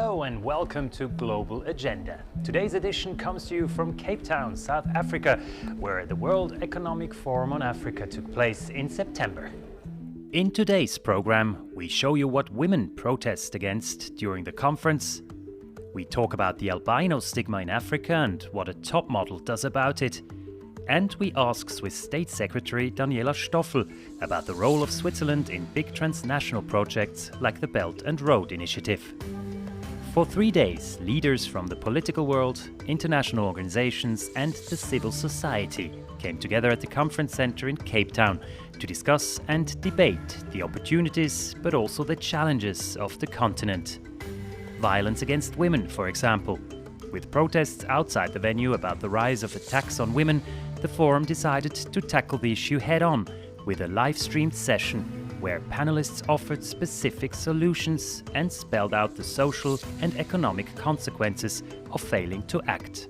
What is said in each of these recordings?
Hello and welcome to Global Agenda. Today's edition comes to you from Cape Town, South Africa, where the World Economic Forum on Africa took place in September. In today's program, we show you what women protest against during the conference. We talk about the albino stigma in Africa and what a top model does about it. And we ask Swiss State Secretary Daniela Stoffel about the role of Switzerland in big transnational projects like the Belt and Road Initiative. For 3 days, leaders from the political world, international organizations and the civil society came together at the conference center in Cape Town to discuss and debate the opportunities but also the challenges of the continent. Violence against women, for example. With protests outside the venue about the rise of attacks on women, the forum decided to tackle the issue head-on with a live-streamed session where panelists offered specific solutions and spelled out the social and economic consequences of failing to act.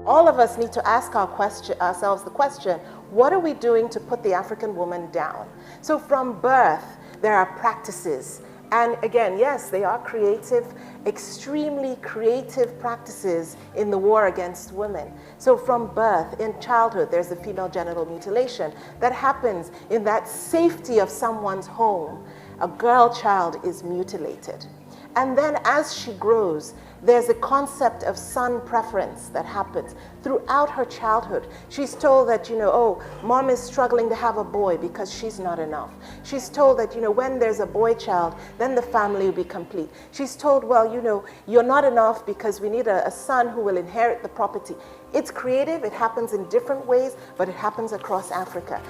All of us need to ask ourselves the question, what are we doing to put the African woman down? So from birth, there are practices. And again, yes, they are creative, extremely creative practices in the war against women. So from birth, in childhood, there's the female genital mutilation that happens in that safety of someone's home. A girl child is mutilated. And then as she grows, there's a concept of son preference that happens throughout her childhood. She's told that, oh, mom is struggling to have a boy because she's not enough. She's told that, when there's a boy child, then the family will be complete. She's told, well, you're not enough because we need a son who will inherit the property. It's creative, it happens in different ways, but it happens across Africa.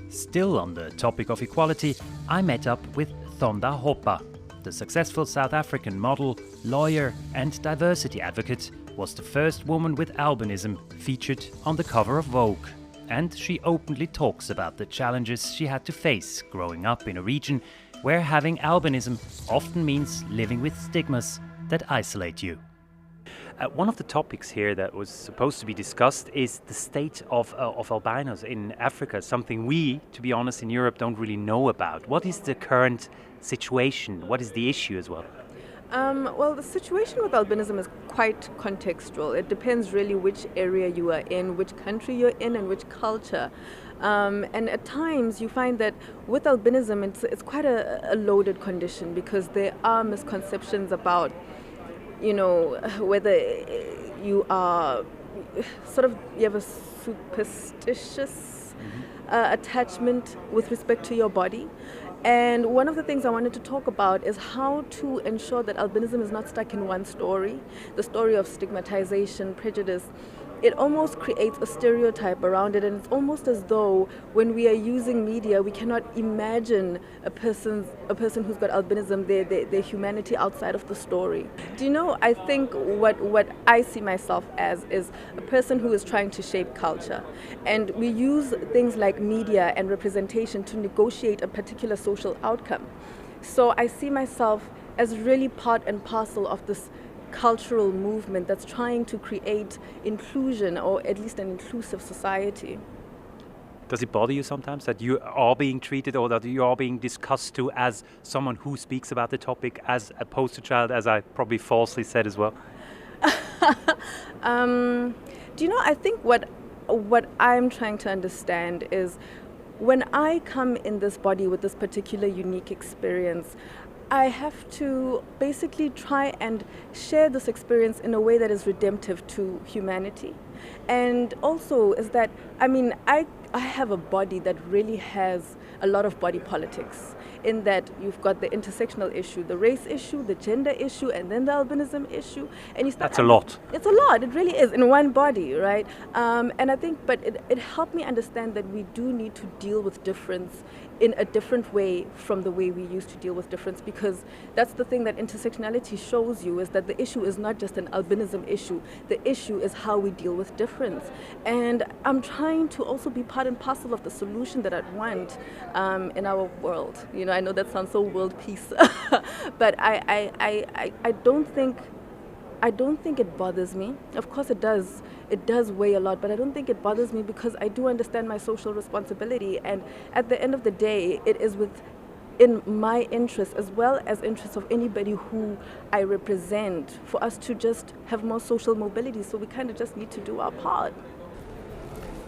Still on the topic of equality, I met up with Thonda Hoppa. The successful South African model, lawyer and diversity advocate was the first woman with albinism featured on the cover of Vogue. And she openly talks about the challenges she had to face growing up in a region where having albinism often means living with stigmas that isolate you. One of the topics here that was supposed to be discussed is the state of albinos in Africa, something we, to be honest, in Europe don't really know about. What is the current situation? What is the issue as well? Well, the situation with albinism is quite contextual. It depends really which area you are in, which country you're in, and which culture. And at times you find that with albinism, it's quite a loaded condition because there are misconceptions about whether you are you have a superstitious attachment with respect to your body. And one of the things I wanted to talk about is how to ensure that albinism is not stuck in one story, the story of stigmatization, prejudice. It almost creates a stereotype around it, and it's almost as though when we are using media, we cannot imagine a person who's got albinism, their humanity outside of the story. I think what I see myself as is a person who is trying to shape culture. And we use things like media and representation to negotiate a particular social outcome. So I see myself as really part and parcel of this cultural movement that's trying to create inclusion, or at least an inclusive society. Does it bother you sometimes that you are being treated or that you are being discussed to as someone who speaks about the topic as a poster child, as I probably falsely said as well? I think what I'm trying to understand is when I come in this body with this particular unique experience, I have to basically try and share this experience in a way that is redemptive to humanity. And also is that, I have a body that really has a lot of body politics, in that you've got the intersectional issue, the race issue, the gender issue, and then the albinism issue. And you start. That's a lot. It's a lot, it really is, in one body, right? And I think, but it helped me understand that we do need to deal with difference in a different way from the way we used to deal with difference, because that's the thing that intersectionality shows you, is that the issue is not just an albinism issue, the issue is how we deal with difference. And I'm trying to also be part and parcel of the solution that I'd want in our world. You know, I know that sounds so world peace, but I don't think it bothers me. Of course it does. It does weigh a lot, but I don't think it bothers me, because I do understand my social responsibility. And at the end of the day, it is in my interest, as well as interests of anybody who I represent, for us to just have more social mobility. So we kind of just need to do our part.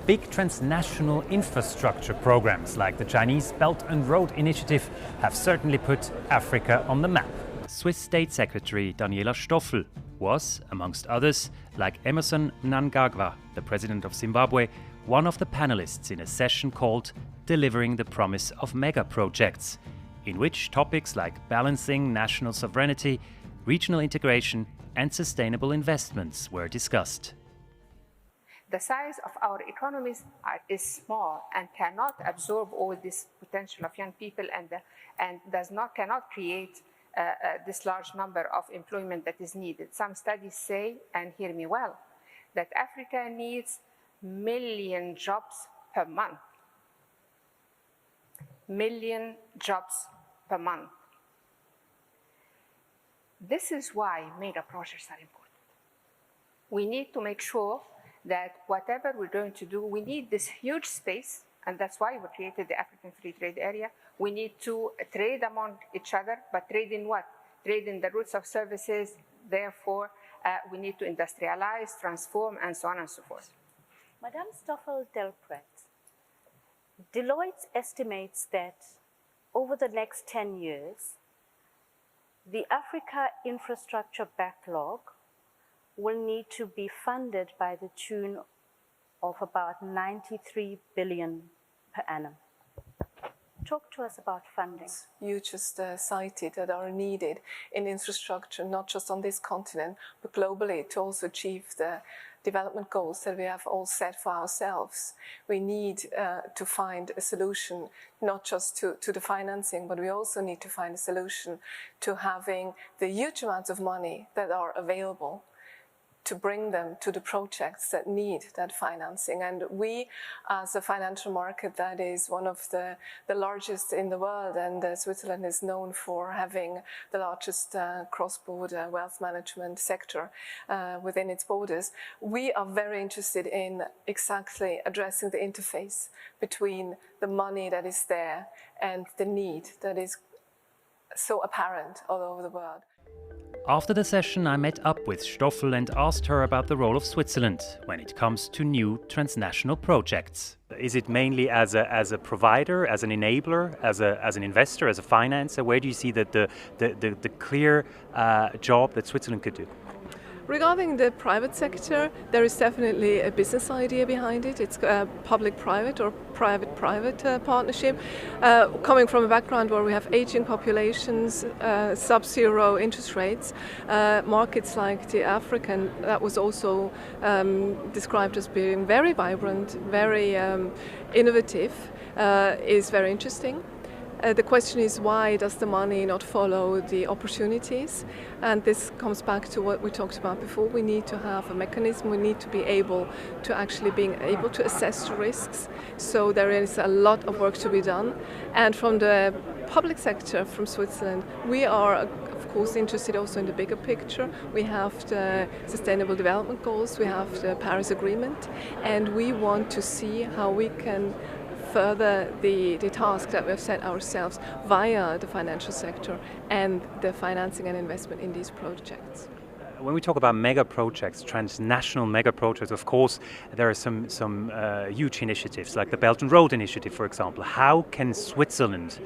Big transnational infrastructure programs like the Chinese Belt and Road Initiative have certainly put Africa on the map. Swiss State Secretary Daniela Stoffel was, amongst others, like Emerson Mnangagwa, the president of Zimbabwe, one of the panelists in a session called Delivering the Promise of Mega Projects, in which topics like balancing national sovereignty, regional integration and sustainable investments were discussed. The size of our economies is small and cannot absorb all this potential of young people, and cannot create this large number of employment that is needed. Some studies say, and hear me well, that Africa needs 1 million jobs per month. 1 million jobs per month. This is why mega projects are important. We need to make sure that whatever we're going to do, we need this huge space, and that's why we created the African Free Trade Area. We need to trade among each other, but trade in what? Trade in the roots of services. Therefore, we need to industrialize, transform, and so on and so forth. Madame Stoffel-Delpret, Deloitte estimates that over the next 10 years, the Africa infrastructure backlog will need to be funded by the tune of about 93 billion per annum. Talk to us about funding. You just cited that are needed in infrastructure, not just on this continent, but globally, to also achieve the development goals that we have all set for ourselves. We need to find a solution, not just to the financing, but we also need to find a solution to having the huge amounts of money that are available, to bring them to the projects that need that financing. And we, as a financial market that is one of the largest in the world, and Switzerland is known for having the largest cross-border wealth management sector within its borders, we are very interested in exactly addressing the interface between the money that is there and the need that is so apparent all over the world. After the session, I met up with Stoffel and asked her about the role of Switzerland when it comes to new transnational projects. Is it mainly as a provider, as an enabler, as an investor, as a financer? Where do you see that the clear job that Switzerland could do? Regarding the private sector, there is definitely a business idea behind it. It's public-private or private-private partnership. Coming from a background where we have aging populations, sub-zero interest rates, markets like the African, that was also described as being very vibrant, very innovative, is very interesting. The question is, why does the money not follow the opportunities? And this comes back to what we talked about before. We need to have a mechanism. We need to be able to actually being able to assess the risks. So there is a lot of work to be done. And from the public sector, from Switzerland, we are of course interested also in the bigger picture. We have the Sustainable Development Goals, we have the Paris Agreement, and we want to see how we can further the task that we've set ourselves via the financial sector and the financing and investment in these projects. When we talk about mega projects, transnational mega projects, of course, there are some huge initiatives, like the Belt and Road Initiative, for example. How can Switzerland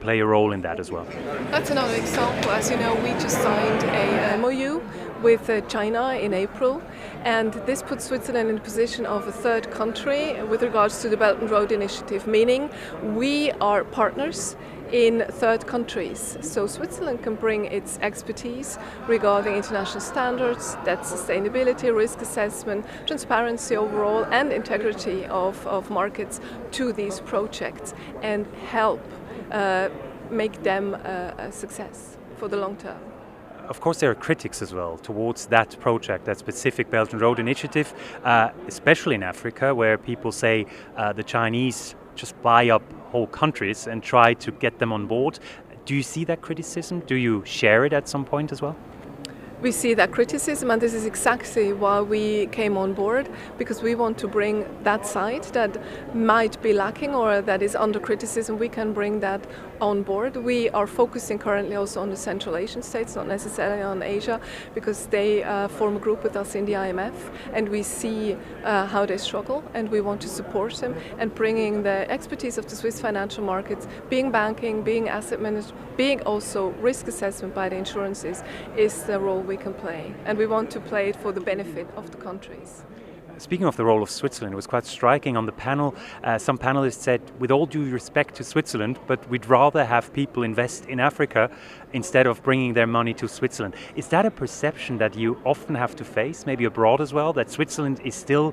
play a role in that as well? That's another example. As you know, we just signed a MOU with China in April, and this puts Switzerland in a position of a third country with regards to the Belt and Road Initiative, meaning we are partners in third countries. So Switzerland can bring its expertise regarding international standards, debt sustainability, risk assessment, transparency overall, and integrity of markets to these projects and help make them a success for the long term. Of course, there are critics as well towards that project, that specific Belt and Road Initiative, especially in Africa, where people say the Chinese just buy up whole countries and try to get them on board. Do you see that criticism? Do you share it at some point as well? We see that criticism, and this is exactly why we came on board, because we want to bring that side that might be lacking or that is under criticism. We can bring that on board. We are focusing currently also on the Central Asian states, not necessarily on Asia, because they form a group with us in the IMF, and we see how they struggle, and we want to support them, and bringing the expertise of the Swiss financial markets, being banking, being asset management, being also risk assessment by the insurances, is the role we can play, and we want to play it for the benefit of the countries. Speaking of the role of Switzerland, it was quite striking on the panel. Some panelists said, with all due respect to Switzerland, but we'd rather have people invest in Africa instead of bringing their money to Switzerland. Is that a perception that you often have to face, maybe abroad as well, that Switzerland is still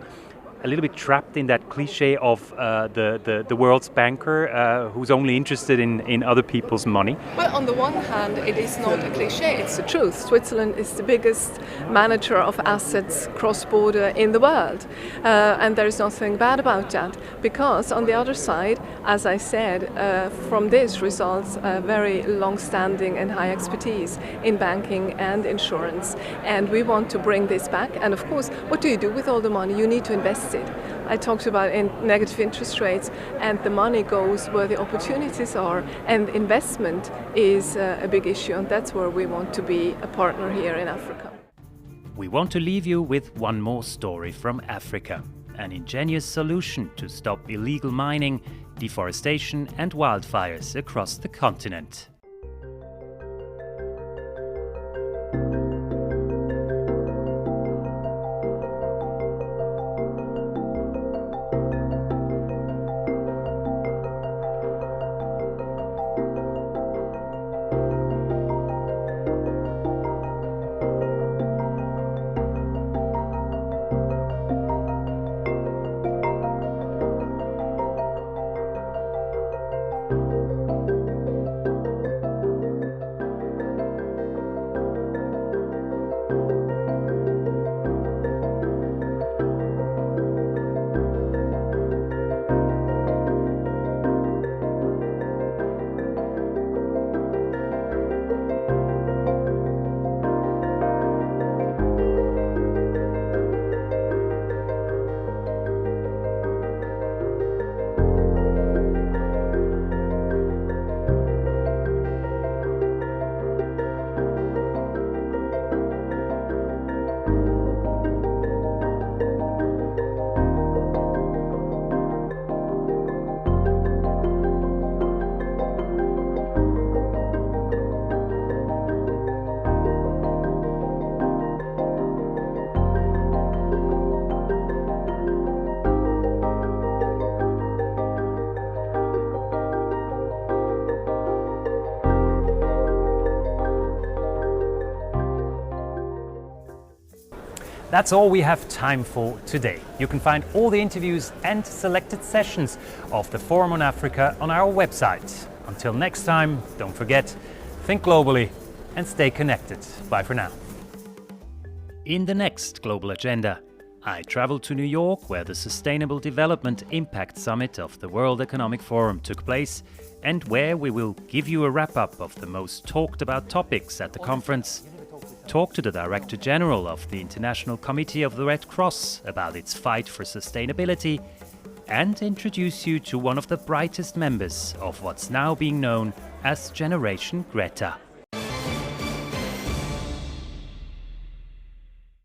a little bit trapped in that cliche of the world's banker who's only interested in other people's money? Well, on the one hand, it is not a cliche, it's the truth. Switzerland is the biggest manager of assets cross-border in the world. And there is nothing bad about that. Because on the other side, as I said, from this results very long-standing and high expertise in banking and insurance. And we want to bring this back. And of course, what do you do with all the money? You need to invest it. I talked about negative interest rates, and the money goes where the opportunities are, and investment is a big issue, and that's where we want to be a partner here in Africa. We want to leave you with one more story from Africa. An ingenious solution to stop illegal mining, deforestation and wildfires across the continent. That's all we have time for today. You can find all the interviews and selected sessions of the Forum on Africa on our website. Until next time, don't forget, think globally and stay connected. Bye for now. In the next Global Agenda, I travel to New York, where the Sustainable Development Impact Summit of the World Economic Forum took place, and where we will give you a wrap-up of the most talked about topics at the conference, talk to the Director General of the International Committee of the Red Cross about its fight for sustainability, and introduce you to one of the brightest members of what's now being known as Generation Greta.